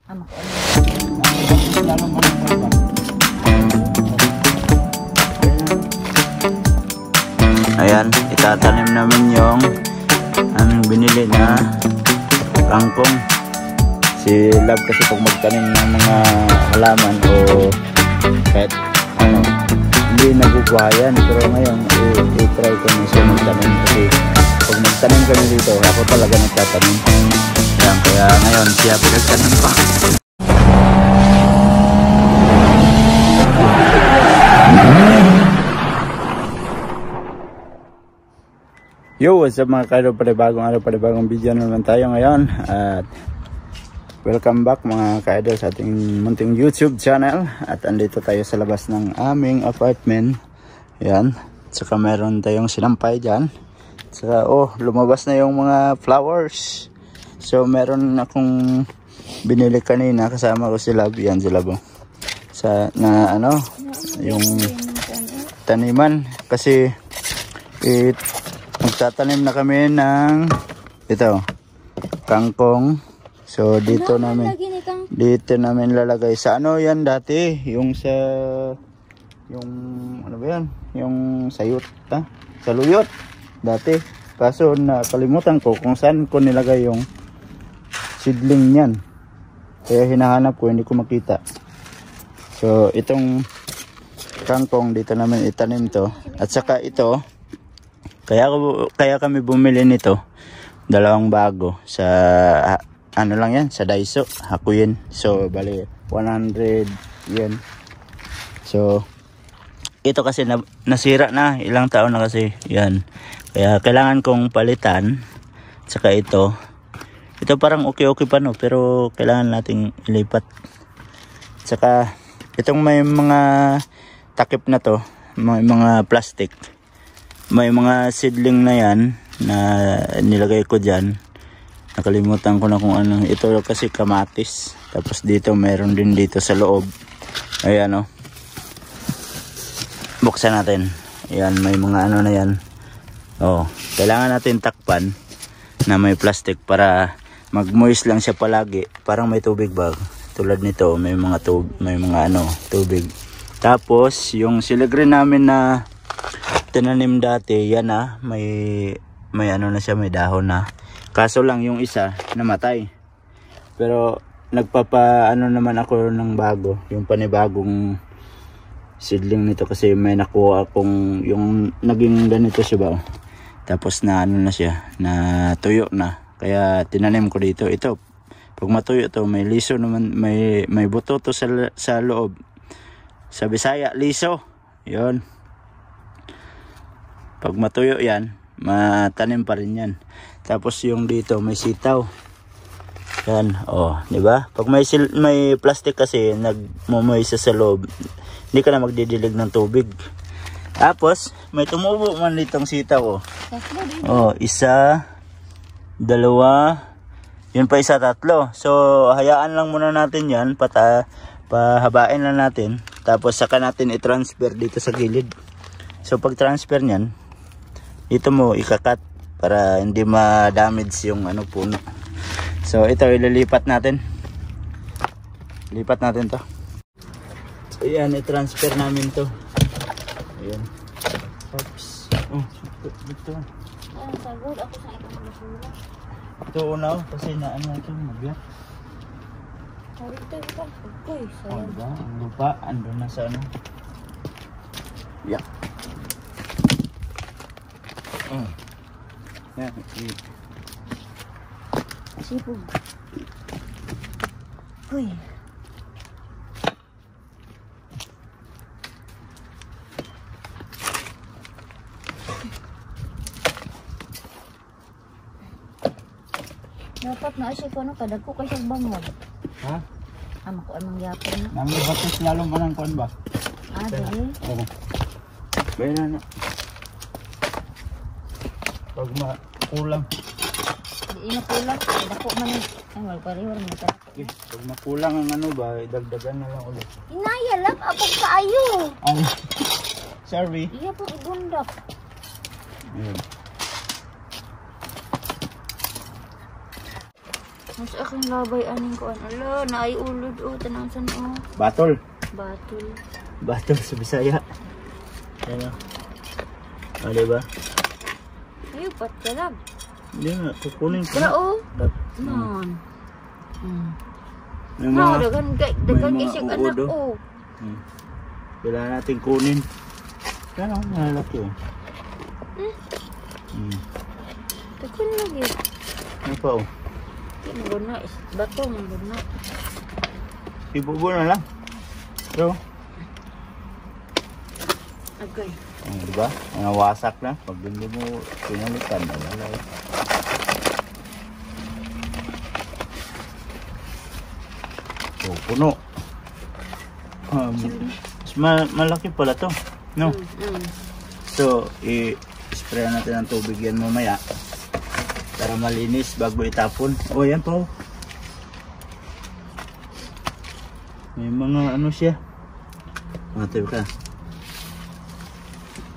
Ayan, itatanim namin yung aming binili na kangkong. Si Love kasi pag magtanim ng mga halaman o kahit ano, hindi nagubuhayan. Pero ngayon, i-try ko na siya magtanim kasi pag magtanim kami dito, ako talaga nagtatanim. Ayan, kaya ngayon siya pinagtanim pa. Yo, what's up mga kaidol, panibagong araw, panibagong video naman tayo ngayon. At welcome back mga kaidol sa ating munting YouTube channel. At andito tayo sa labas ng aming apartment. Ayan, saka meron tayong sinampay dyan. Saka lumabas na yung mga flowers. So meron akong binili kanina, kasama ko si Love. Yan si Love sa na ano, yung taniman. Kasi magtatanim na kami ng ito, kangkong. So dito namin lalagay sa ano yan dati, yung sa yung ano ba yan, yung sayot saluyot dati. Kaso nakalimutan ko kung saan ko nilagay yung seedling niyan, kaya hinahanap ko, hindi ko makita. So itong kangkong dito namin itanim to. At saka ito, kaya kami bumili nito, dalawang bago sa ano lang yan, sa Daiso, Hakuyin. So bali 100 yen. So ito kasi nasira na, ilang taon na kasi yan, kaya kailangan kong palitan. Saka ito parang okay pa no, pero kailangan nating ilipat. Saka itong may mga takip na to, may mga plastic, may mga seedling na yan na nilagay ko dyan. Nakalimutan ko na kung ano. Ito kasi kamatis. Tapos dito meron din dito sa loob. Ayan o. Buksan natin. Ayan, may mga ano na yan. Kailangan natin takpan na may plastic para mag-moist lang siya palagi. Parang may tubig ba? Tulad nito, may mga tubig. Tapos yung siligreen namin na tinanim dati, yan may ano na siya, may dahon na. Kaso lang yung isa namatay. Pero nagpapa-ano naman ako ng bago, yung panibagong seedling nito kasi may nakuha akong yung naging ganito siya ba. Tapos na ano na siya, na tuyo na. Kaya tinanim ko dito. Ito, pag matuyo to, may liso naman, may buto to sa loob. Sa Bisaya, liso. 'Yon. Pag matuyo yan, matanim pa rin yan. Tapos yung dito may sitaw. Yan, di ba? Pag may plastic kasi nagmumoy sa loob, hindi ka na magdidilig ng tubig. Tapos may tumubo man ditong sitaw. Isa, dalawa, yun pa isa, tatlo. So hayaan lang muna natin yan, pahabain lang natin. Tapos saka natin i-transfer dito sa gilid. So pag transfer niyan, dito mo ikakat para hindi ma-damage yung puno. So ito ililipat natin. Lipat natin to. So yan, i-transfer namin to. Ayan. Oops. Dito. Sagod ako sa itong basura. Ito unaw kasi naano ito magbiyak. Diba? Ang lupa andun na sa ano. Yak. Yan, sipog. Uy. Dapat na siya ko kadagko kay siyang bangod. Ha? Ama ko anong yapon. Nami batis lalong manang kon ba? Dili. Bayan na. Pag makulang. Di makulang, dako man ay magpariwar mo ta. Pag makulang ang ba, dagdagan na lang ulit. Inaya lang apog kaayo. Sorry. Iya po ibundak. Mas aking labay aning ko. Ala, naay ulod o. Tanang san o. Batol. Batul. Batol sa Bisaya. Ano? O, diba? Ay, upat ka lang. Hindi nga, kukunin ko. Kaya o. Man. Dagan isip anak o. Kailangan natin kunin. Ano, malaki o. Takon lagi. Ano pa o? Mangguna. Bato, mangguna. Ibubo na lang. Pero, Agay. diba? Nawasak na. Pag hindi mo pinalitan, nalalay. Oh, puno. Mas malaki pala to. No? So, i-spray natin ang tubig yan mamaya. Para malinis bago itapon. Oh, yan po. May mga ano siya. Matay ka.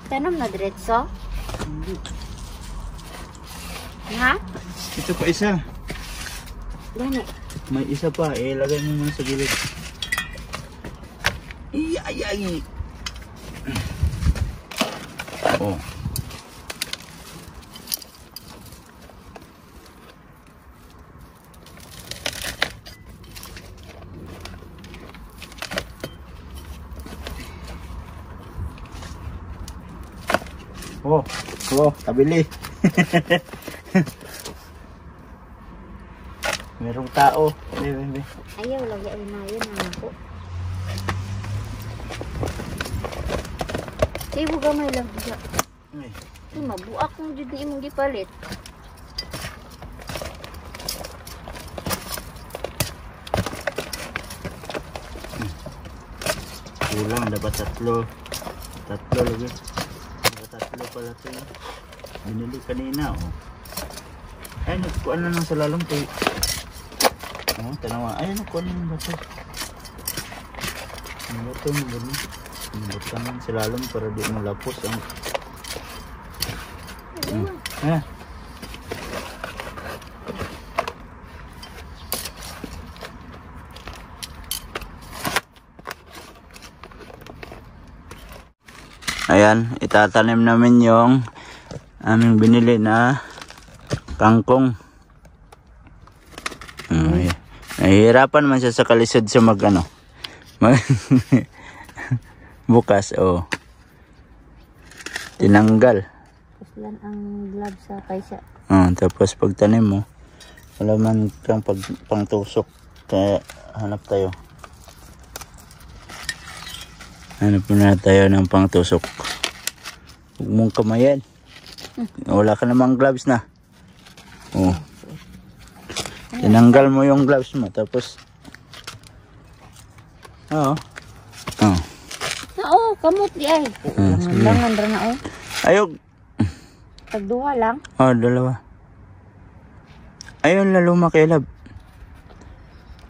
Tanom na diretso? Ha? Ito pa isa. Gani. May isa pa. Ilagay mo muna sa gilid. Ay. Oh. Tabili. Merong tao. Bebe. Ayaw, lagi ay na yun ako. Kaya buga may lang siya. Ay, mabuak kong dito imong gipalit. Kulang, dapat tatlo. Tatlo lagi. Dapat tatlo pala ito. Binili kanina, oh. Ay, nagkuhan na lang sa lalong to. Oh, tanawa. Ay, nagkuhan na lang bato. Ang bato mo gano'n. Ang bato lang sa lalong para di malapos ang... Ha? Ayan, itatanim namin yung aming binili na kangkong. Nahihirapan man siya sa kalisod sa bukas, oh. Tinanggal. Puslan ang gloves sa kaysa. Tapos pagtanim mo, wala man kang pangtusok. Kaya hanap tayo. Hanap na tayo ng pangtusok. Huwag mong kamayan. Wala ka namang gloves na. Oh. Tinanggal mo yung gloves mo. Tapos, Oo, kamot di ay. Langan ra na o. Ayog. Tagduha lang. Dalawa. Ayun, lalo makilab.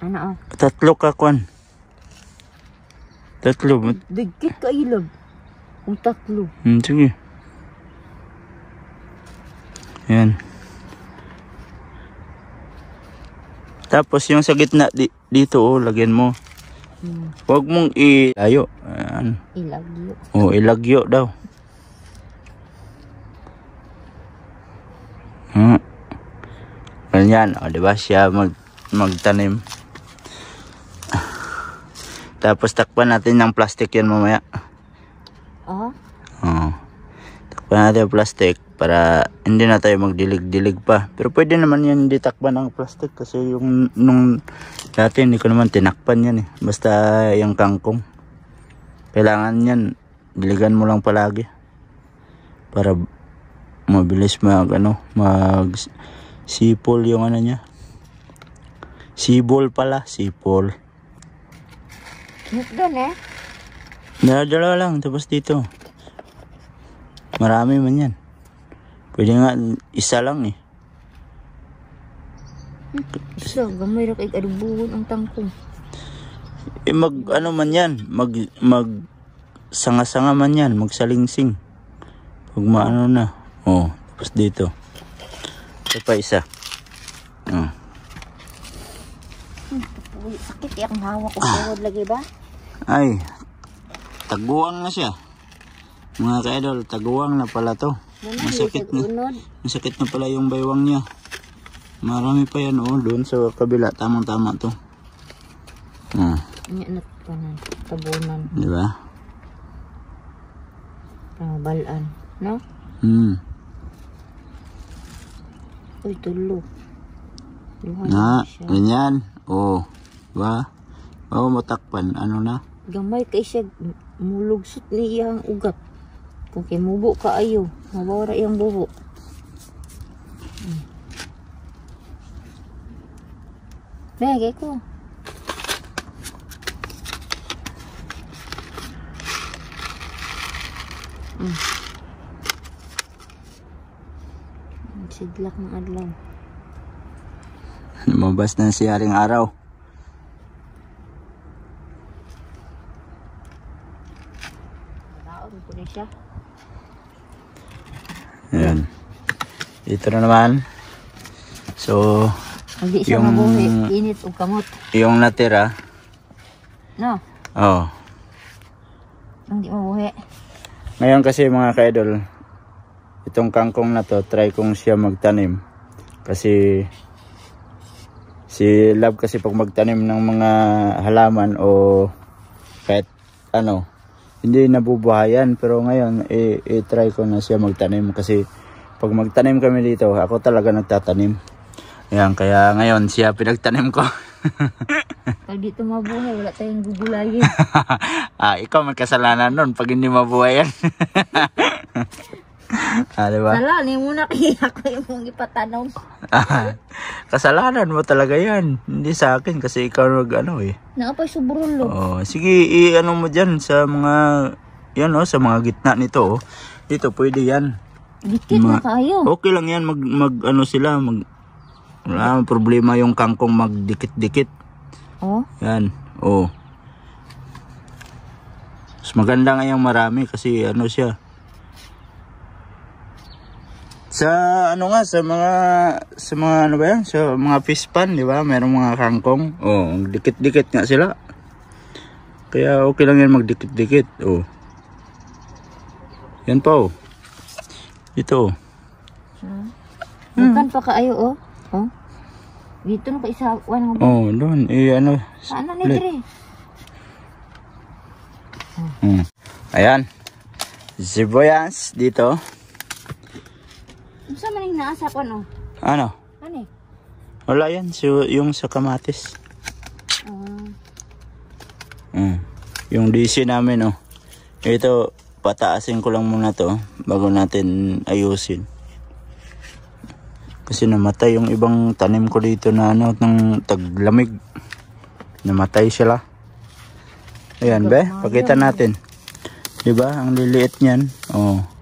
Ano o? Tatlo ka, kwan. Tatlo. Digkit ka ilog. Kung tatlo. Sige. Yan. Tapos yung sa gitna dito, lagyan mo. Huwag mong ilayo. Ayan. Ilagyo. Ilagyo daw. Ganyan. Diba siya magtanim. Tapos takpan natin ng plastic yan mamaya. Takpan natin yung plastic para hindi na tayo magdilig-dilig pa. Pero pwede naman yan hindi takpan ng plastic kasi yung nung dati hindi ko naman tinakpan yan eh. Basta yung kangkong. Kailangan yan diligan mo lang palagi para mabilis mag sipol yung ano niya. Sibol pala, sipol. Doon eh. Dalawa lang, tapos dito. Marami man yan. Pwede nga, isa lang eh. So, gamay ra kay adubuhon ang tangkong. Man yan, sanga-sanga man yan, magsalingsing. Pag maano na. Tapos dito. Ito pa isa. Sakit yung hawak ko tuhod lagi ba? Ay, taguang na siya. Mga ka-idol, taguang na pala to. Masakit na. Masakit na pala yung baywang niya. Marami pa yan doon sa kabila. Tamang-tama to. Yan na tabunan. Di ba? Balaan, no? Uy, tulo. Na, ganyan. Diba? Matakpan. Ano na? Gamay kay siya mulugsot ni iyang ugat. Kung kimubo ka ayo, mabawara iyang bubo. Bagay ko. Sidlak ng adlaw. Lumabas na si Haring Araw. Taon ko na siya. Ayan. Dito na naman. So, hindi siya mabuhi. Init o kamot. Yung natira. No? Oo. Hindi mabuhi. Ngayon kasi mga ka-idol, itong kangkong na to, try kong siya magtanim. Kasi si Love kasi pag magtanim ng mga halaman o kahit ano, hindi nabubuhayan. Pero ngayon, i-try ko na siya magtanim. Kasi pag magtanim kami dito, ako talaga nagtatanim. Ayan, kaya ngayon siya pinagtanim ko. Pag dito mabuhay, wala tayong gugulayin. Ikaw may kasalanan nun pag hindi mabuhay yan. Diba? Salanin mo na kaya ako yung ipatanom. Kasalanan mo talaga yan. Hindi sa akin kasi ikaw nag-ano eh. Nakapay sobrang lo. Sige, i-ano mo dyan sa mga, yan sa mga gitna nito. Dito, pwede yan. Dikit na kayo. Okay lang yan, mag-ano sila, wala problema yung kangkong magdikit-dikit. Yan, Mas maganda nga yung marami kasi ano siya. Sa ano nga, sa mga ano ba yan? Sa mga fish pan, di ba? Merong mga kangkong. Dikit-dikit nga sila. Kaya okay lang yan magdikit-dikit. Yan pa Ito. Bukan pa kaayo Dito na ka isa one mo. Doon. Ano? Ano ni dire? Ayan. Sibuyas dito. Sa maning naasa ko Ano? Ano? Wala yan. Yung sa kamatis. Yung DC namin Ito, pataasin ko lang muna to bago natin ayusin. Kasi namatay yung ibang tanim ko dito na ng taglamig. Namatay sila. Ayan pakita natin. Diba? Ang liliit niyan.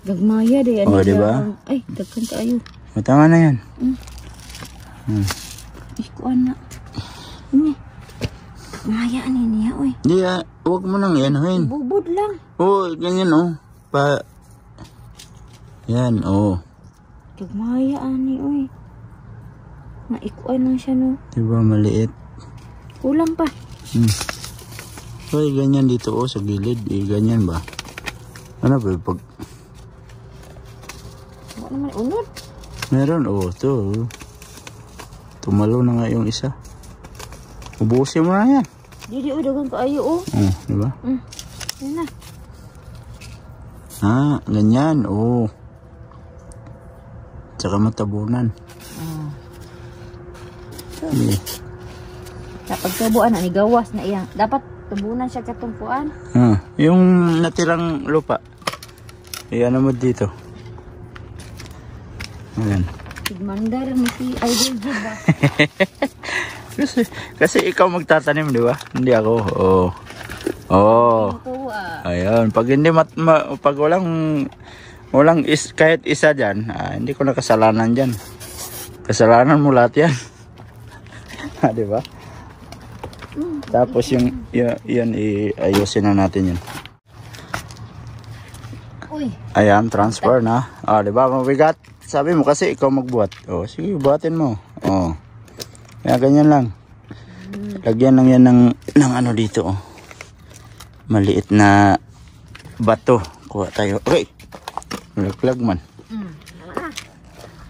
Gagmaya de. Diba? Ay, dagkan kaayo. Tama na yan. Ikuan na. Maya niya, oy. Hindi huwag mo nang yanuhin. Bubod lang. Ganyan Yan, Gagmaya ani, oy. Naikuan lang siya, no. Diba maliit? Kulang pa. Ganyan dito sa gilid. Ganyan ba? Ano ba pag... Wala naman unod. Meron, ito. Tumalo na nga yung isa. Ubusin mo na yan. Didi, dagang kaayo, Diba? Yan na. Ganyan, Tsaka matabunan. Dapat tubuan na, gawas na iyang. Dapat tubunan siya katumpuan. Yung natirang lupa. Ano mo dito. Ayan. Tigmandar mo si Idol G ba? Kasi ikaw magtatanim, di ba? Hindi ako. Ayun. Pag hindi pag walang kahit isa dyan, hindi ko na kasalanan dyan. Kasalanan mo lahat yan. Di ba? Tapos yan ayusin na natin yun. Ayan, transfer na. Di ba? Mabigat. Sabi mo kasi ikaw magbuhat. Sige, buhatin mo. Kaya ganyan lang. Lagyan lang yan ng ano dito. Oh. Maliit na bato. Kuha tayo. Okay. Laglag man.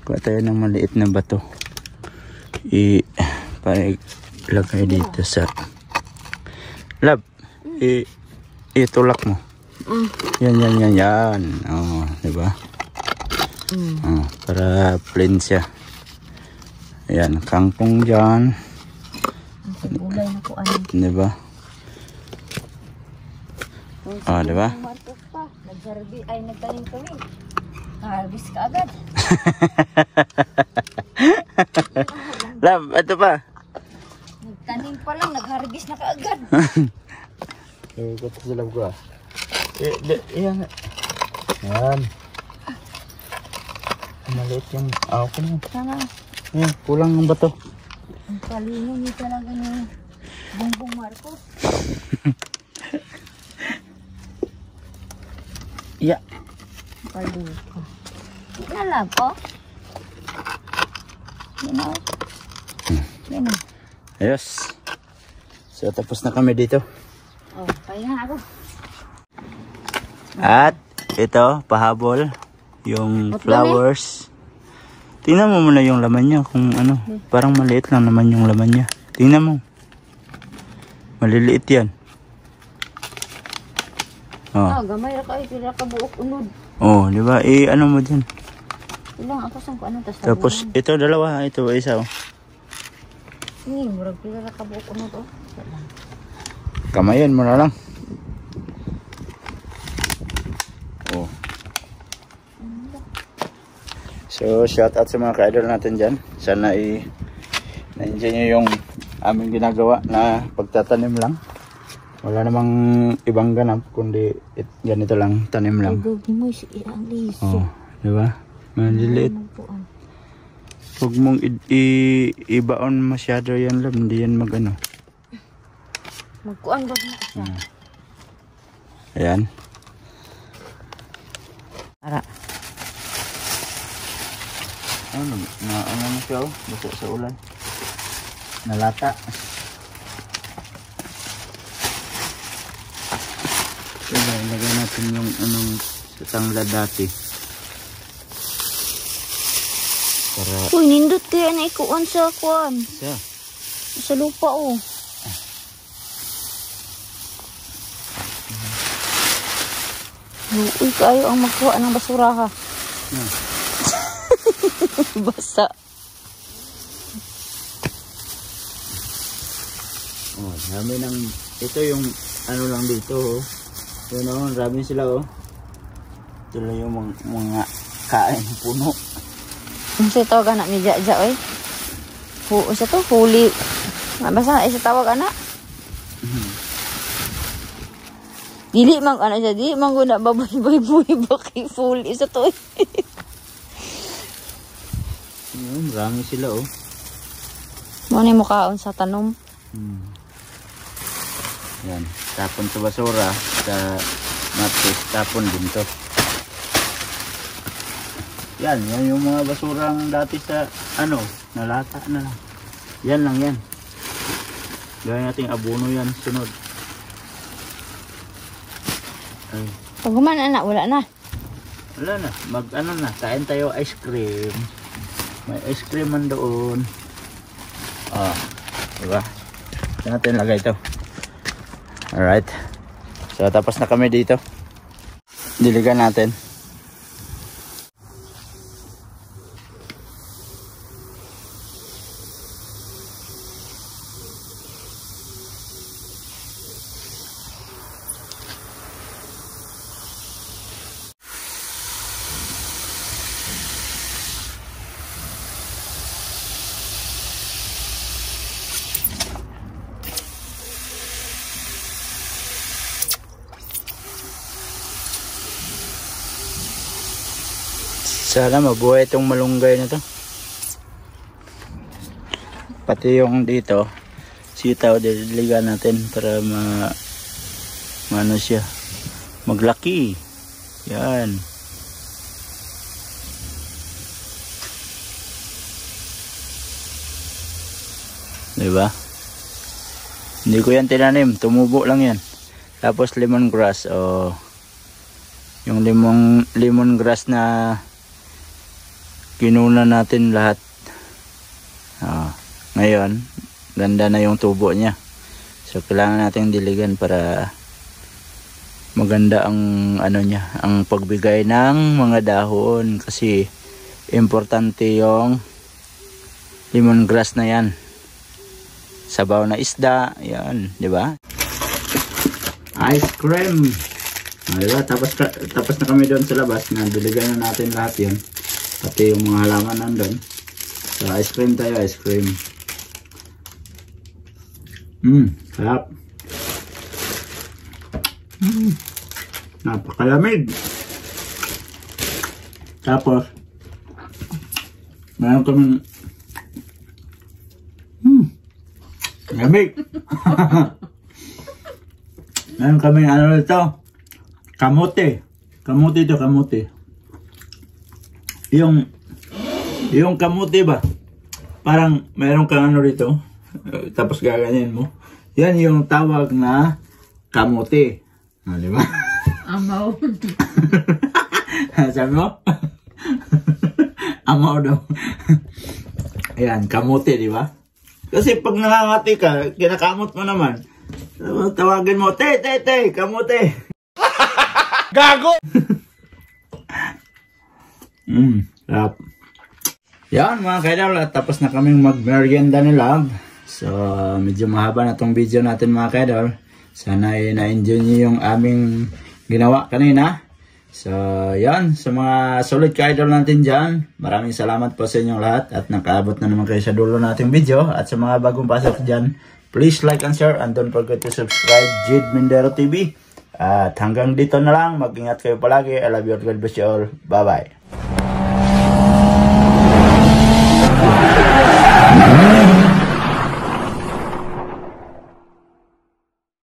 Kuha tayo ng maliit na bato. Ilagay dito sa lab. Itulak mo. Yan. Oh, diba? Oh, para plain siya. Ayan, kangkong dyan. Gulay na ko ano. Diba? Oh, diba? Nagtanim kami. Harvest ka agad. Lab, ito pa. Nagtanim pa lang, nag-harvest na kaagad. Ikot sa lab ko ah. Yan. Yan. Maliit yung ako na. Sana. Yan, kulang ang bato. Ang kalino niyo talaga ni Bongbong Marcos. Yeah. Paluka. Nalab ko. Yan o. Ayos. So, tapos na kami dito. Oh, pahinga ako. At ito, pahabol. Yung flowers. Tingnan mo muna yung laman niya. Kung ano, parang maliit lang naman yung laman niya. Tingnan mo. Maliliit yan. Oh, Gamay ra ka pila ka buok unod. oh, di ba? Ano mo dyan? Ilang ako sang ano Tapos, ito dalawa. Ito isa. Oh. Ni, murag pila ra ka buok unod oh. Kamayan mo na lang. Oh. So, shout out sa mga ka-idol natin dyan. Sana na-enjoy nyo yung aming ginagawa na pagtatanim lang. Wala namang ibang ganap, kundi ganito lang, tanim lang. Gagi mo ang liso. Oh, di ba? Maliliit. Huwag mong ibaon masyado yan lang, hindi yan magano. Magkuan ba na siya? Ayan. Ara. Ano mo siya oh, basa sa ulan. Nalata. So, ilagay natin yung anong tangla dati. Para... Uy, nindot kaya na ikuan sa kuan. Siya. Sa lupa oh. Uy, kayo ang magkuha ng basura ha. Basa. Oh, dami ng... Ito yung ano lang dito oh. Yun oh, marami sila oh. Ito lang yung mga kain puno. Ang siya tawag anak ni Jaja oy. Isa to, huli. Basta isa tawag anak. Dili mang anak siya, di mang guna babay-bay-buhay baki full. Isa to eh. Marami sila oh. Muna yung mukhaon sa tanom. Yan, tapon sa basura, sa matis, tapon din to. Yan yung mga basurang dati sa ano, nalata na lang. Yan lang yan. Gawin natin abono yan, sunod. Ay. Pag guman anak, wala na. Wala na, ano na, kain tayo ice cream. May ice cream man doon. Ah, diba? Saan natin lagay ito? Alright. So, tapos na kami dito. Diligan natin. Sana mabuhay itong malunggay na to. Pati yung dito, sitaw, diligan natin para ano siya, maglaki. Yan. Diba? Hindi ko yan tinanim, tumubo lang yan. Tapos lemongrass, yung lemongrass na kinuna natin lahat. Ngayon, ganda na yung tubo niya. So kailangan nating diligan para maganda ang ano niya, ang pagbigay ng mga dahon, kasi importante yung lemongrass na yan. Sabaw na isda, yan, di ba? Ice cream. Diba? Tapos na kami doon sa labas, nadiligan na natin lahat yan. Pati yung mga halaman nandun. So ice cream tayo, ice cream. Sarap. Napakalamig. Tapos meron kaming lamig. Meron kaming ano ito, kamote. Kamote ito, kamote. Yung kamote ba, parang meron kang ano rito, tapos gaganyan mo. Yan yung tawag na kamote. Di ba? Amaw. Sabi mo? Amaw daw. Ayan, kamote, di ba? Kasi pag nangangati ka, kinakamot mo naman. Tawagin mo, te, kamote. Gago! Sarap. Yan mga kaidol, tapos na kaming mag-merienda ni Love. So, medyo mahaba na tong video natin mga kaidol. Sana ay na-enjoy niyo yung aming ginawa kanina. So, yan. Sa mga solid ka-idol natin dyan, maraming salamat po sa inyong lahat. At nakaabot na naman kayo sa dulo nating video. At sa mga bagong pasok dyan, please like and share. And don't forget to subscribe, Jade Mindero TV. At hanggang dito na lang. Mag-ingat kayo palagi. I love you. God bless you all. Bye-bye.